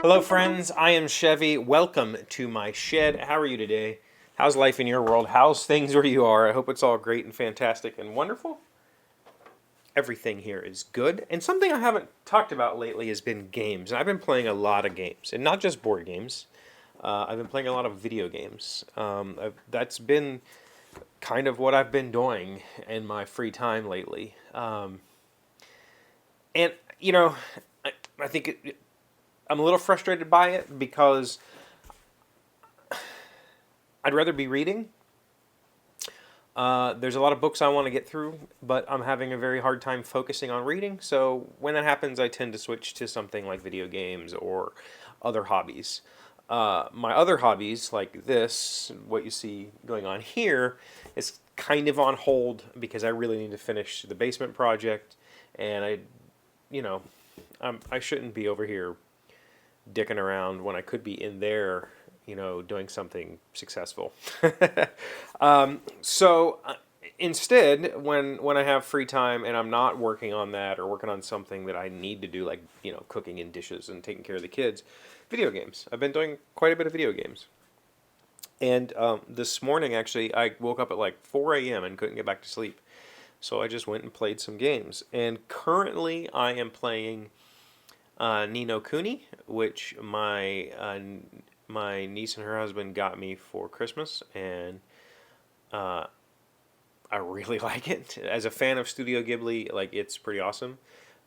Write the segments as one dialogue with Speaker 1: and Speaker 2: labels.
Speaker 1: Hello, friends. I am Chevy. Welcome to my shed. How are you today? How's life in your world? How's things where you are? I hope it's all great and fantastic and wonderful. Everything here is good. And something I haven't talked about lately has been games. And I've been playing a lot of games, and not just board games. I've been playing a lot of video games. That's been kind of what I've been doing in my free time lately. And, you know, I think I'm a little frustrated by it because I'd rather be reading. There's a lot of books I want to get through, but I'm having a very hard time focusing on reading. So when that happens, I tend to switch to something like video games or other hobbies. My other hobbies, like this, what you see going on here, is kind of on hold because I really need to finish the basement project, and you know, I shouldn't be over here dicking around when I could be in there, doing something successful. So instead, when I have free time and I'm not working on that or working on something that I need to do, like cooking and dishes and taking care of the kids, video games. I've been doing quite a bit of video games. And this morning, actually, I woke up at like 4 a.m. and couldn't get back to sleep. So I just went and played some games. And currently, I am playing Ni no Kuni, which my niece and her husband got me for Christmas, and uh, I really like it. As a fan of Studio Ghibli, like it's pretty awesome.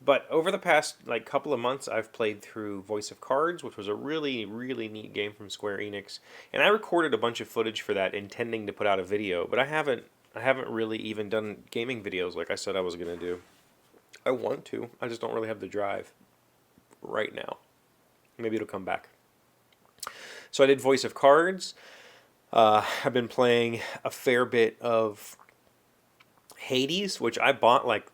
Speaker 1: But over the past like couple of months, I've played through Voice of Cards, which was a really really neat game from Square Enix, and I recorded a bunch of footage for that, intending to put out a video. But I haven't really even done gaming videos like I said I was gonna do. I want to. I just don't really have the drive right now. Maybe it'll come back. So I did Voice of Cards. I've been playing a fair bit of Hades, which I bought like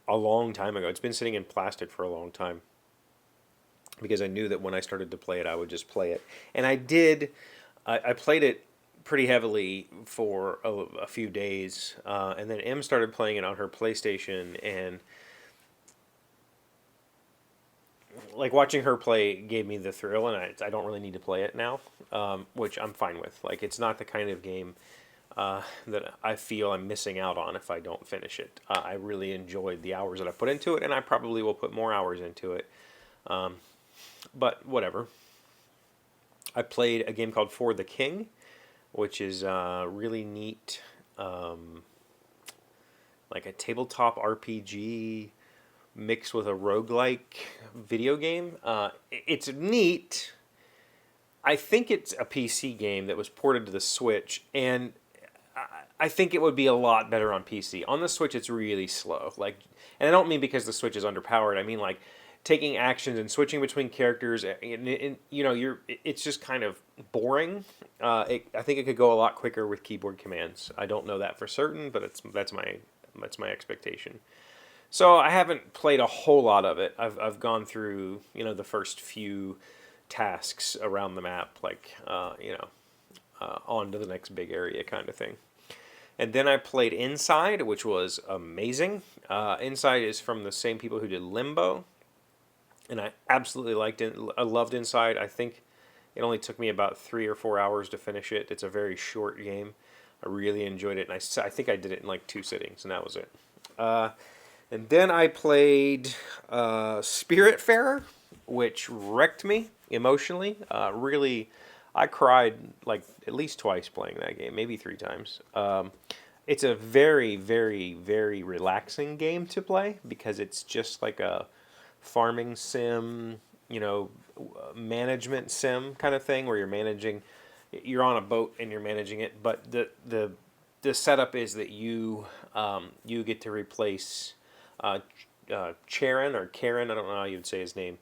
Speaker 1: a long time ago. It's been sitting in plastic for a long time because I knew that when I started to play it, I would just play it. And I did. I played it pretty heavily for a few days, and then Em started playing it on her PlayStation, and like watching her play gave me the thrill, and I don't really need to play it now, which I'm fine with. Like it's not the kind of game that I feel I'm missing out on if I don't finish it. I really enjoyed the hours that I put into it, and I probably will put more hours into it. But whatever. I played a game called For the King, which is really neat, like a tabletop RPG mixed with a roguelike video game. It's neat. I think it's a PC game that was ported to the Switch, and I think it would be a lot better on PC. On the Switch, it's really slow. Like, and I don't mean because the Switch is underpowered. I mean like taking actions and switching between characters, and it's just kind of boring. I think it could go a lot quicker with keyboard commands. I don't know that for certain, but that's my expectation. So I haven't played a whole lot of it. I've gone through the first few tasks around the map, like on to the next big area kind of thing. And then I played Inside, which was amazing. Inside is from the same people who did Limbo, and I absolutely liked it. I loved Inside. I think it only took me about 3 or 4 hours to finish it. It's a very short game. I really enjoyed it, and I think I did it in like 2 sittings, and that was it. And then I played Spiritfarer, which wrecked me emotionally. Really, I cried like at least twice playing that game, maybe 3 times. It's a very, very, very relaxing game to play because it's just like a farming sim, management sim kind of thing where you're on a boat and you're managing it, but the setup is that you get to replace uh, Charon or Karen, I don't know how you'd say his name,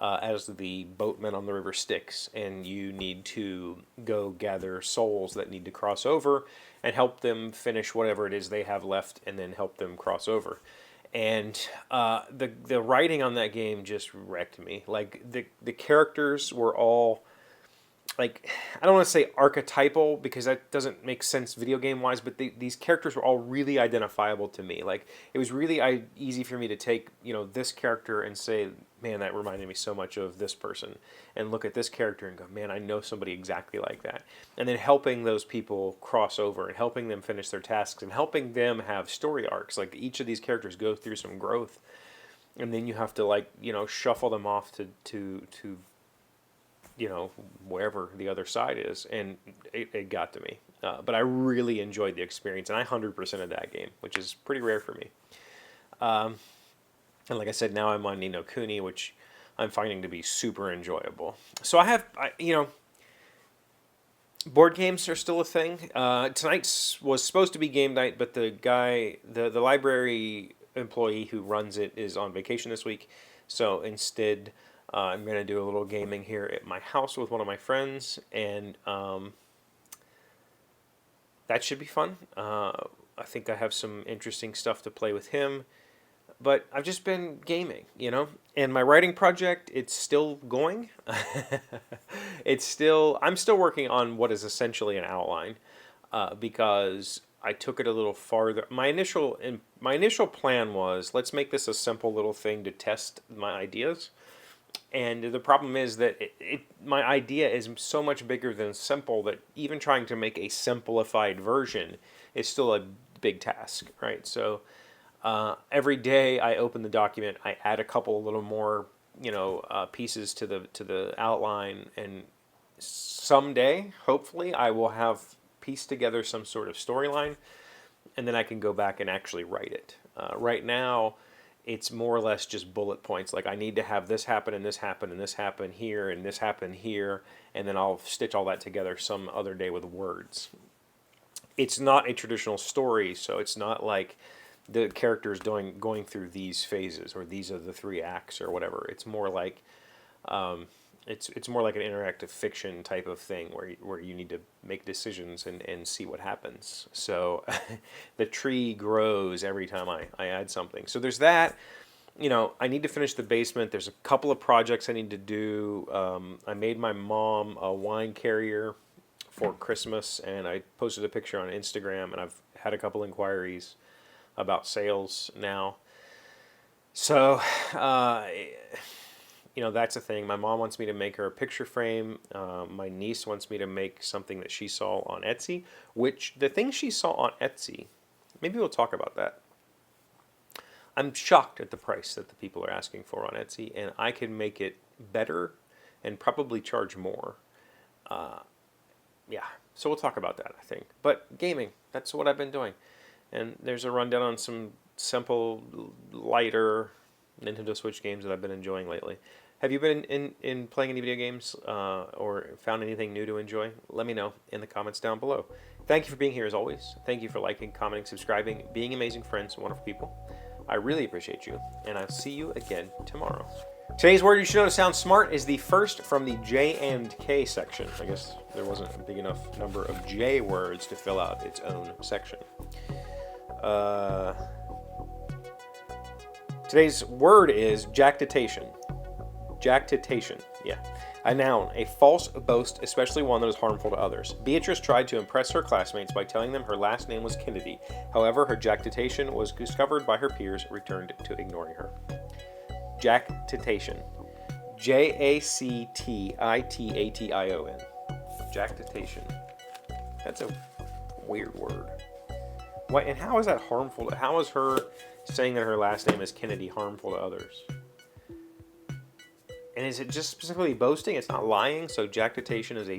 Speaker 1: as the boatman on the river Styx, and you need to go gather souls that need to cross over and help them finish whatever it is they have left, and then help them cross over. And the writing on that game just wrecked me. Like the characters were all like, I don't want to say archetypal because that doesn't make sense video game wise, but these characters were all really identifiable to me. Like it was really easy for me to take this character and say man, that reminded me so much of this person, and look at this character and go, man, I know somebody exactly like that. And then helping those people cross over and helping them finish their tasks and helping them have story arcs. Like each of these characters go through some growth, and then you have to, like, shuffle them off to wherever the other side is, and it got to me. But I really enjoyed the experience, and I 100%ed that game, which is pretty rare for me. And like I said, now I'm on Ni no Kuni, which I'm finding to be super enjoyable. So board games are still a thing. Tonight was supposed to be game night, but the guy, the library employee who runs it is on vacation this week. So instead, I'm going to do a little gaming here at my house with one of my friends, and that should be fun. I think I have some interesting stuff to play with him. But I've just been gaming, and my writing project, it's still going. I'm still working on what is essentially an outline, because I took it a little farther. My initial plan was, let's make this a simple little thing to test my ideas. And the problem is that my idea is so much bigger than simple that even trying to make a simplified version is still a big task, right? So every day I open the document, I add a couple little more, pieces to the outline, and someday, hopefully, I will have pieced together some sort of storyline, and then I can go back and actually write it. Right now, it's more or less just bullet points. Like, I need to have this happen, and this happen, and this happen here, and this happen here, and then I'll stitch all that together some other day with words. It's not a traditional story, so it's not like the characters going through these phases, or these are the 3 acts, or whatever. It's more like it's more like an interactive fiction type of thing where you need to make decisions and see what happens. So the tree grows every time I add something. So there's that. I need to finish the basement. There's a couple of projects I need to do. I made my mom a wine carrier for Christmas, and I posted a picture on Instagram, and I've had a couple inquiries about sales now. So, that's a thing. My mom wants me to make her a picture frame. My niece wants me to make something that she saw on Etsy, which the thing she saw on Etsy, maybe we'll talk about that. I'm shocked at the price that the people are asking for on Etsy, and I can make it better and probably charge more. Yeah, so we'll talk about that, I think. But gaming, that's what I've been doing. And there's a rundown on some simple, lighter Nintendo Switch games that I've been enjoying lately. Have you been in playing any video games or found anything new to enjoy? Let me know in the comments down below. Thank you for being here as always. Thank you for liking, commenting, subscribing, being amazing friends, wonderful people. I really appreciate you, and I'll see you again tomorrow. Today's word you should know to sound smart is the first from the J and K section. I guess there wasn't a big enough number of J words to fill out its own section. Today's word is jactitation. Jactitation, yeah. A noun, a false boast, especially one that is harmful to others. Beatrice tried to impress her classmates by telling them her last name was Kennedy. However, her jactitation was discovered by her peers, returned to ignoring her. Jactitation. Jactitation. Jactitation. That's a weird word. What, and how is that harmful? How is her saying that her last name is Kennedy harmful to others? And is it just specifically boasting? It's not lying. So jactitation is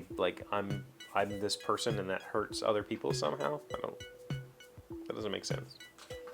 Speaker 1: I'm this person and that hurts other people somehow. That doesn't make sense.